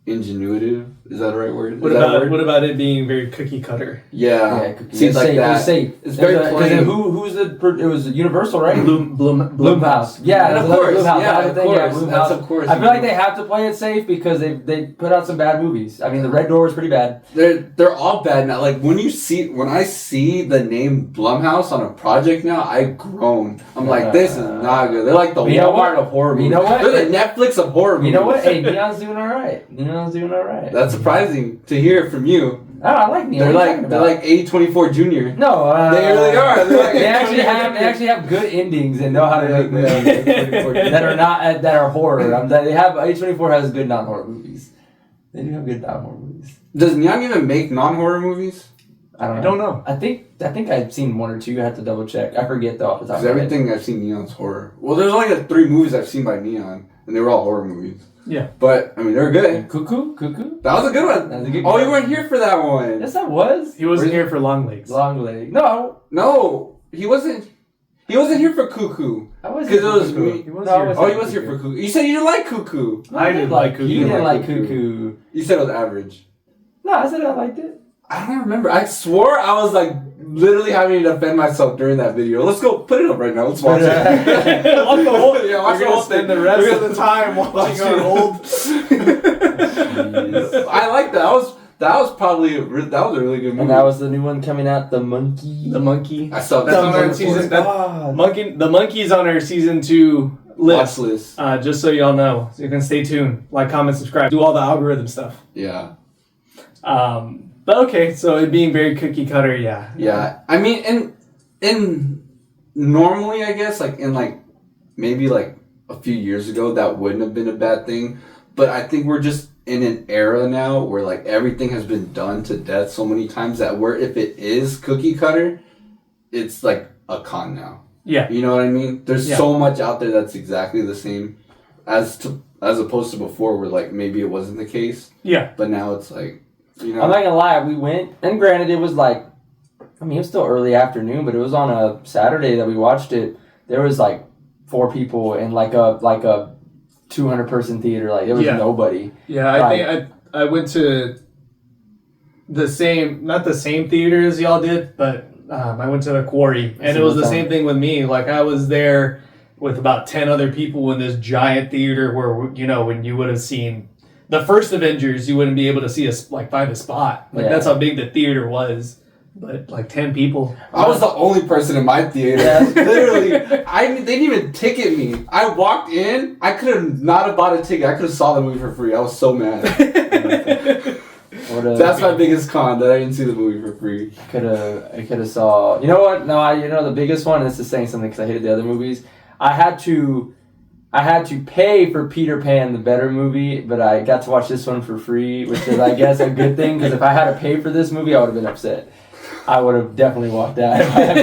ingenuitive. Is that the right word? What Is that a about word? what about it being very cookie cutter? Yeah, cookie. seems It's like safe. that. It's safe. It's very plain. Who's the? It was Universal, right? Blumhouse. Yeah, And of another course, Blumhouse. yeah, Another of thing, yeah, course. Blumhouse. That's of course. I feel like they have to play it safe because they put out some bad movies. I mean, The Red Door is pretty bad. They're all bad now. Like when I see the name Blumhouse on a project now, I groan. I'm like, this is not good. They're like the You know Walmart what? of horror movies. You know what? They're the Netflix of horror movies. You know what? Hey, Neon's doing all right. That's surprising to hear from you. Oh, I like Neon. They're like A24 Junior. No, They really are. They're like they actually have good endings and know how to make movies that are horror. They have A24 has good non-horror movies. They do have good non-horror movies. Does Neon even make non-horror movies? I don't know. I think I've seen one or two. I have to double check. I forget though off the top of Because my head. everything I've seen Neon's horror. Well, there's only like 3 movies I've seen by Neon, and they were all horror movies. Yeah. But I mean, they're good. Cuckoo. That was a good one. That was a good Oh, one. you weren't here for that one. Yes, I was. He wasn't here for long legs. Long leg. No, No, he wasn't. He wasn't here for Cuckoo. I wasn't. Because it was Cuckoo. me. He was No, I here. wasn't. Oh, he was here for Cuckoo. You said you didn't like Cuckoo. I didn't like Cuckoo. You didn't like Cuckoo. Cuckoo. You said it was average. No, I said I liked it. I don't remember. I swore I was like literally having to defend myself during that video. Let's go put it up right now. Let's watch it. Watch the whole, Yeah, watch we're the gonna whole spend thing. the rest We're of the time watching our old. I like that. That was probably that was a really good movie. And that was the new one coming out, The Monkey. The monkey. I saw That's that on on our the season. God. The monkey's on our season 2 watch list. list. Just so y'all know, so you can stay tuned, like, comment, subscribe, do all the algorithm stuff. Yeah. But okay, so it being very cookie cutter, yeah. Yeah. I mean, and normally, I guess, like in like maybe like a few years ago, that wouldn't have been a bad thing. But I think we're just in an era now where like everything has been done to death so many times that where if it is cookie cutter, it's like a con now. Yeah. You know what I mean? There's Yeah. so much out there that's exactly the same as opposed to before where like maybe it wasn't the case. Yeah. But now it's like, you know. I'm not gonna lie, we went, and granted, it was like, I mean, it was still early afternoon, but it was on a Saturday that we watched it. There was like 4 people in like a 200 person theater. Like there was Yeah. nobody. Yeah, I think I went to not the same theater as y'all did, but I went to the Quarry, and it was the same thing with me. Like I was there with about 10 other people in this giant theater where, you know, when you would have seen the first Avengers, you wouldn't be able to find a spot. Like that's how big the theater was. But like 10 people. I was the only person in my theater. Yeah. Literally, they didn't even ticket me. I walked in. I could have not have bought a ticket. I could have saw the movie for free. I was so mad. That's my biggest con, that I didn't see the movie for free. I could have saw. You know what? No, the biggest one. This is saying something because I hated the other movies. I had to pay for Peter Pan, the better movie, but I got to watch this one for free, which is, I guess, a good thing. Because if I had to pay for this movie, I would have been upset. I would have definitely walked out. If I had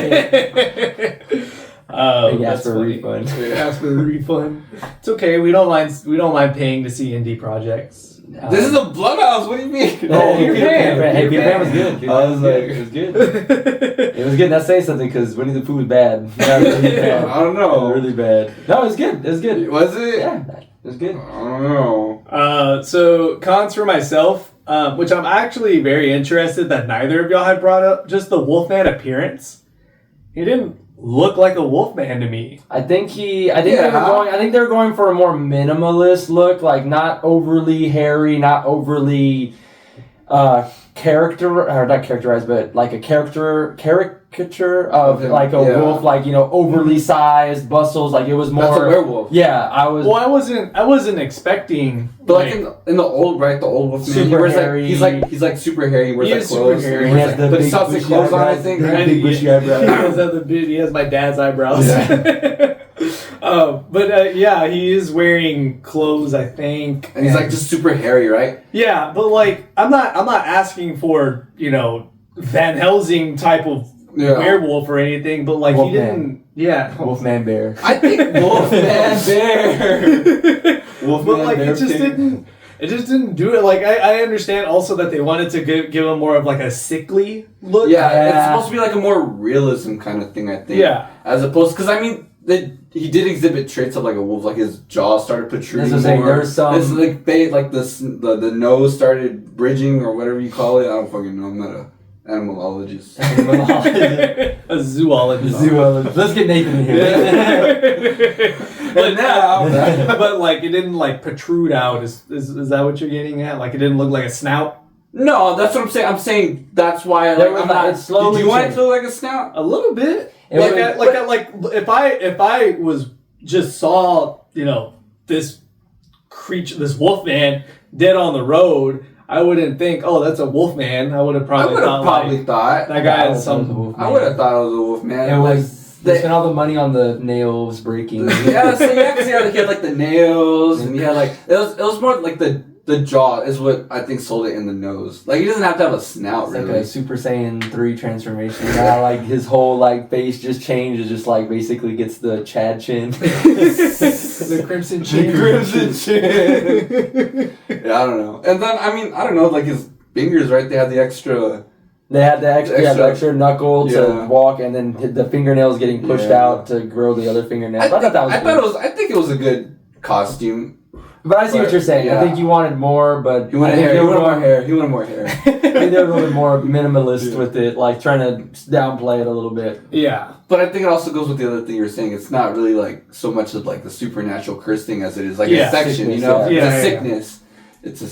paid. Ask for a refund. Ask for a refund. It's okay. We don't mind paying to see indie projects. This is a Blumhouse. What do you mean? Peter Pan. Hey, Peter Pan was good. I was like, it was good. It was good. That's saying something because Winnie the Pooh was bad. I don't know. Really bad. No, it was good. It was good. Was it? Yeah, it was good. I don't know. So cons for myself, which I'm actually very interested that neither of y'all had brought up, just the Wolfman appearance. He didn't look like a Wolfman to me. I think they were going for a more minimalist look, like not overly hairy, not overly character, or not characterized, but like a caricature of like a wolf, like, you know, overly sized, bustles, like it was more. That's a werewolf. Yeah, I was. Well, I wasn't expecting. But like in the old, right, the old wolfman, he wears hairy. he's like super hairy. He wears He like is clothes. super hairy. He has the but he big still has the bushy clothes on, I eyebrows. think. Big, Right? big bushy He eyebrows. he has my dad's eyebrows. Yeah. But yeah, he is wearing clothes, I think. And he's like just super hairy, right? Yeah, but like I'm not asking for, you know, Van Helsing type of werewolf or anything, but like Wolfman. he didn't. Yeah, Wolfman bear. I think Wolfman Bear. Wolfman but like Bear it just King. didn't. It just didn't do it. Like I understand also that they wanted to give him more of like a sickly look. Yeah, it's supposed to be like a more realism kind of thing, I think. Yeah. As opposed, because I mean, he did exhibit traits of like a wolf, like his jaw started protruding That's what I'm saying, more. there was some- It's like the nose started bridging or whatever you call it. I don't fucking know. I'm not a animalologist. A zoologist. Zoologist. Let's get Nathan in here. But now, but like it didn't like protrude out. Is that what you're getting at? Like it didn't look like a snout. No, that's what I'm saying. I'm saying that's why. There Like, was I'm like- not. it slowly Did you want it changed. to look like a snout? A little bit. It was- If I was just saw, you know, this creature, this wolf man dead on the road, I wouldn't think, oh, that's a wolf man. I would have I probably would have thought probably like, thought. that guy That had was some. a wolf I man. would have thought it was a wolf man. It Like, was. They spent all the money on the nails breaking. yeah, so yeah, because he had like the nails, and he had like it was more like the jaw is what I think sold it in the nose. Like he doesn't have to have a snout, It's like really. a Super Saiyan 3 transformation. Now, like his whole like face just changes, just like basically gets the Chad chin. The crimson chin. The crimson chin. Yeah, I don't know. And then I mean I don't know, like his fingers, right? They had the extra. They had the extra knuckle to walk, and then the fingernails getting pushed out to grow the other fingernails. I thought that was. I think it was a good costume. But I see what you're saying. Yeah. I think you wanted more, but He wanted I think hair. they He were wanted more more- hair. He wanted more hair. I think they were a little bit more minimalist with it, like trying to downplay it a little bit. Yeah. But I think it also goes with the other thing you're saying. It's not really like so much of like the supernatural curse thing as it is like a section, sickness, you know? yeah. It's Yeah, a yeah. sickness. It's a.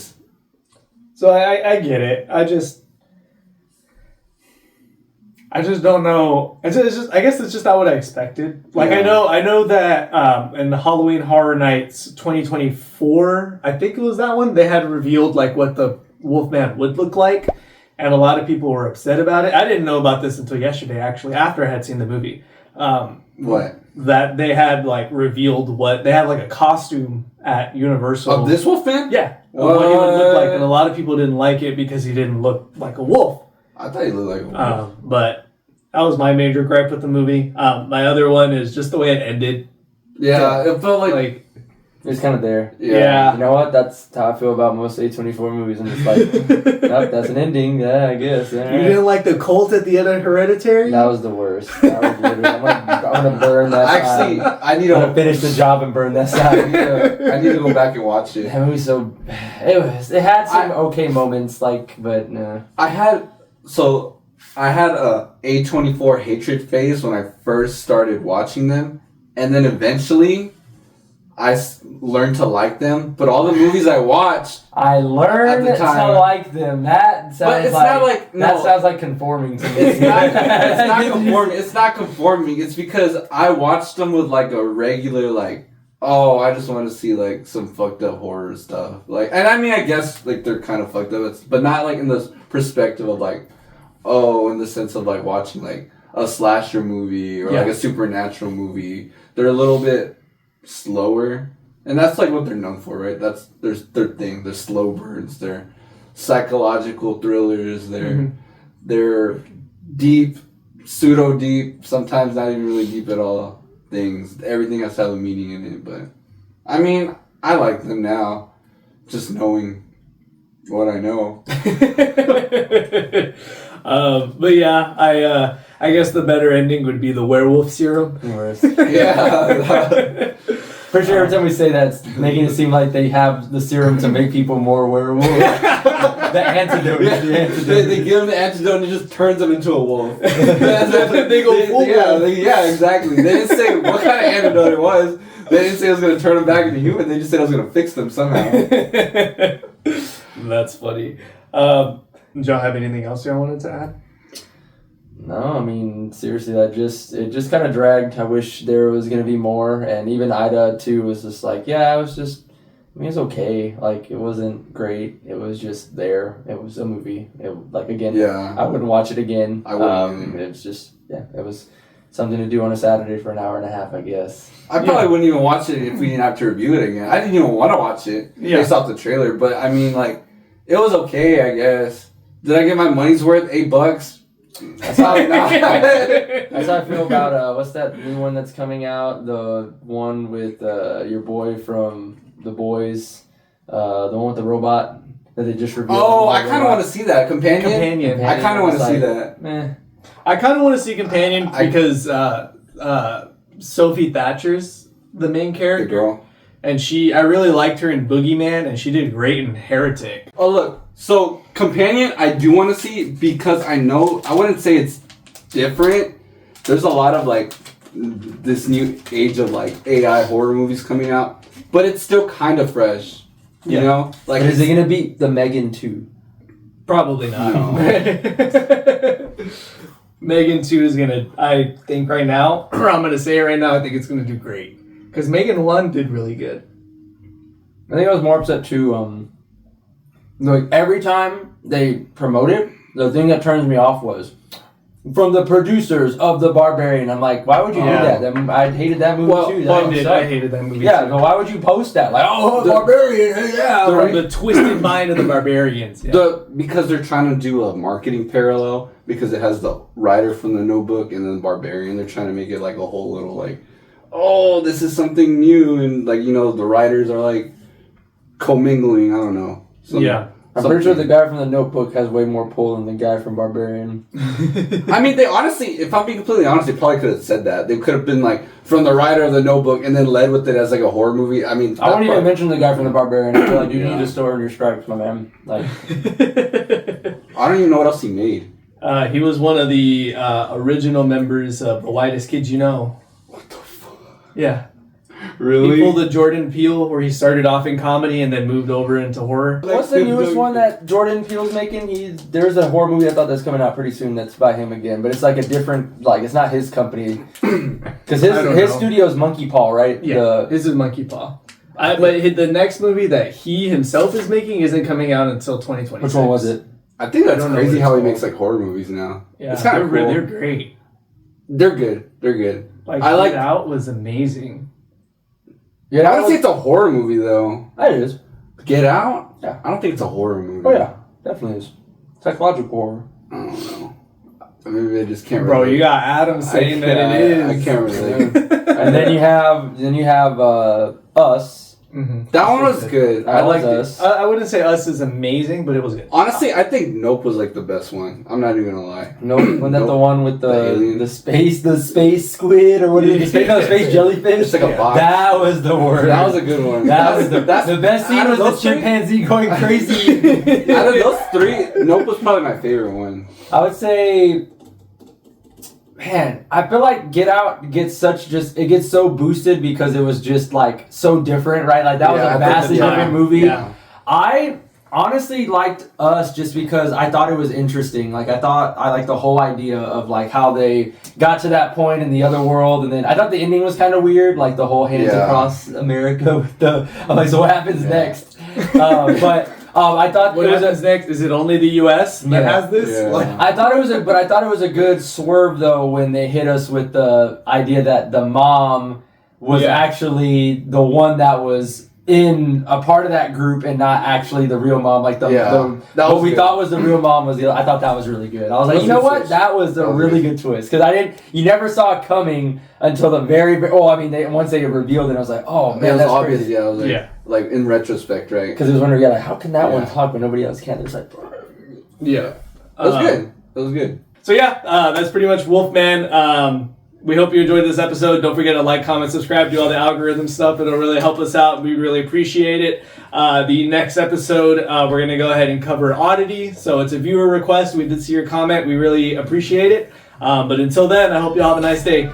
So I get it. I just don't know. It's just I guess it's just not what I expected. Like Yeah. I know that in the Halloween Horror Nights 2024, I think it was that one, they had revealed like what the Wolfman would look like, and a lot of people were upset about it. I didn't know about this until yesterday, actually, after I had seen the movie. What? That they had like revealed what they had like a costume at Universal. Of this Wolfman? Yeah. Of what he would look like, and a lot of people didn't like it because he didn't look like a wolf. I thought he looked like a wolf. But that was my major gripe with the movie. My other one is just the way it ended. Yeah, it felt like It's kind of there. Yeah. You know what? That's how I feel about most A24 movies. I'm just like, nope, that's an ending. Yeah, I guess. Yeah. You didn't like the cult at the end of Hereditary? That was the worst. That was literally, I'm gonna burn that. Actually, side. I need I'm gonna to finish the job and burn that side. I need to go back and watch it. That movie's so. It had some okay moments, like, but no. I had a A24 hatred phase when I first started watching them, and then eventually I learned to like them. But all the movies I watched, I learned At the time. to like them. That sounds it's like not like- that no. sounds like conforming to me. it's not conforming. It's not conforming. It's because I watched them with like a regular like, oh, I just want to see like some fucked up horror stuff. Like, and I mean, I guess like they're kind of fucked up, but not like in the perspective of like, oh, in the sense of like watching like a slasher movie or like a supernatural movie. They're a little bit slower, and that's like what they're known for, right? That's their thing. They're slow burns. They're psychological thrillers. They're deep, pseudo deep. Sometimes not even really deep at all. Things. Everything has to have a meaning in it. But I mean, I like them now, just knowing what I know. But yeah, I guess the better ending would be the werewolf serum. Yeah. Pretty sure every time we say that, it's making it seem like they have the serum to make people more werewolf. The antidote is the antidote. They give him the antidote and it just turns him into a wolf. They go full wolf. Yeah, exactly. They didn't say what kind of antidote it was. They didn't say it was going to turn him back into human. They just said it was going to fix them somehow. That's funny. Did y'all have anything else y'all wanted to add? No, I mean, seriously, it just kind of dragged. I wish there was going to be more. And even Ida, too, was just like, yeah, it was just, I mean, it's okay. Like, it wasn't great. It was just there. It was a movie. Again, I wouldn't watch it again. I wouldn't. It was just, it was something to do on a Saturday for an hour and a half, I guess. I probably wouldn't even watch it if we didn't have to review it again. I didn't even want to watch it based off the trailer. But, I mean, like, it was okay, I guess. Did I get my money's worth? $8? That's how I feel about what's that new one that's coming out? The one with your boy from The Boys, the one with the robot that they just revealed. Oh, I kind of want to see that Companion. I kind of want to see that. Meh. I kind of want to see Companion because Sophie Thatcher's the main character. The girl. And I really liked her in Boogeyman, and she did great in Heretic. Oh, look. So, Companion, I do want to see because I know, I wouldn't say it's different. There's a lot of, like, this new age of, like, AI horror movies coming out. But it's still kind of fresh. You know? Like, is it going to be the Megan 2? Probably not. No. Megan 2 is going to, I think right now, or I'm going to say it right now, I think it's going to do great. Because Megan 1 did really good. I think I was more upset too. Like every time they promote it, the thing that turns me off was from the producers of The Barbarian. I'm like, why would you do that? I hated that movie too. I hated that movie too. Yeah, so why would you post that? Like, Barbarian, The twisted mind of the Barbarians. Yeah. Because they're trying to do a marketing parallel because it has the writer from The Notebook and then the Barbarian. They're trying to make it like a whole little like, oh, this is something new, and like, you know, the writers are like commingling. I don't know. I'm pretty sure the guy from The Notebook has way more pull than the guy from Barbarian. I mean, they honestly, if I'm being completely honest, they probably could have said that. They could have been like from the writer of The Notebook and then led with it as like a horror movie. I mean, I won't even mention the guy from The Barbarian. I feel like you need to store in your stripes, my man. Like, I don't even know what else he made. He was one of the original members of The Whitest Kids You Know. What the fuck? Yeah. Really? He pulled a Jordan Peele where he started off in comedy and then moved over into horror. What's the newest one that Jordan Peele's making? There's a horror movie I thought that's coming out pretty soon that's by him again, but it's like a different, like it's not his company. Because his studio is Monkey Paw, right? Yeah, his is Monkey Paw. But the next movie that he himself is making isn't coming out until 2026. Which one was it? I think that's crazy how he makes like horror movies now. Yeah, it's kind of cool. They're great. They're good. Like, Get Out was amazing. Yeah, I don't think it's a horror movie though. It is. Get Out? Yeah. I don't think it's a horror movie. Oh yeah, definitely is. Psychological horror. I don't know. Maybe I just can't. Bro, you got Adam saying that it is. I can't relate. And then you have Us. Mm-hmm. That one was good. I liked Us. I wouldn't say Us is amazing, but it was good. Honestly, I think Nope was like the best one. I'm not even gonna lie. Nope. Wasn't that the one with alien? the space squid or what is it? The space jellyfish. It's like a box. That was the worst. That was a good one. That's the best scene was the chimpanzee going crazy. Out of those three, Nope was probably my favorite one. I would say, man, I feel like Get Out gets so boosted because it was just like so different, right? Like that was a vastly different movie. Yeah. I honestly liked Us just because I thought it was interesting. Like I liked the whole idea of like how they got to that point in the other world, and then I thought the ending was kind of weird, like the whole hands across America with the like, so what happens next? But I thought what happens next? Is it only the U.S. that has this? Yeah. Like, I thought it was a good swerve though when they hit us with the idea that the mom was actually the one that was in a part of that group and not actually the real mom. Like what we thought was the real mom was I thought that was really good. I was like, you know what? That was a really good twist because you never saw it coming until the very. Once they revealed it, I was like, oh man, that's obvious. crazy. Yeah, I was like, like in retrospect, right? Because it was wondering, like, how can that one talk but nobody else can? It's like, yeah, that was good. That was good. So that's pretty much Wolfman. We hope you enjoyed this episode. Don't forget to like, comment, subscribe, do all the algorithm stuff. It'll really help us out. We really appreciate it. The next episode, we're going to go ahead and cover Oddity. So it's a viewer request. We did see your comment. We really appreciate it. But until then, I hope you all have a nice day.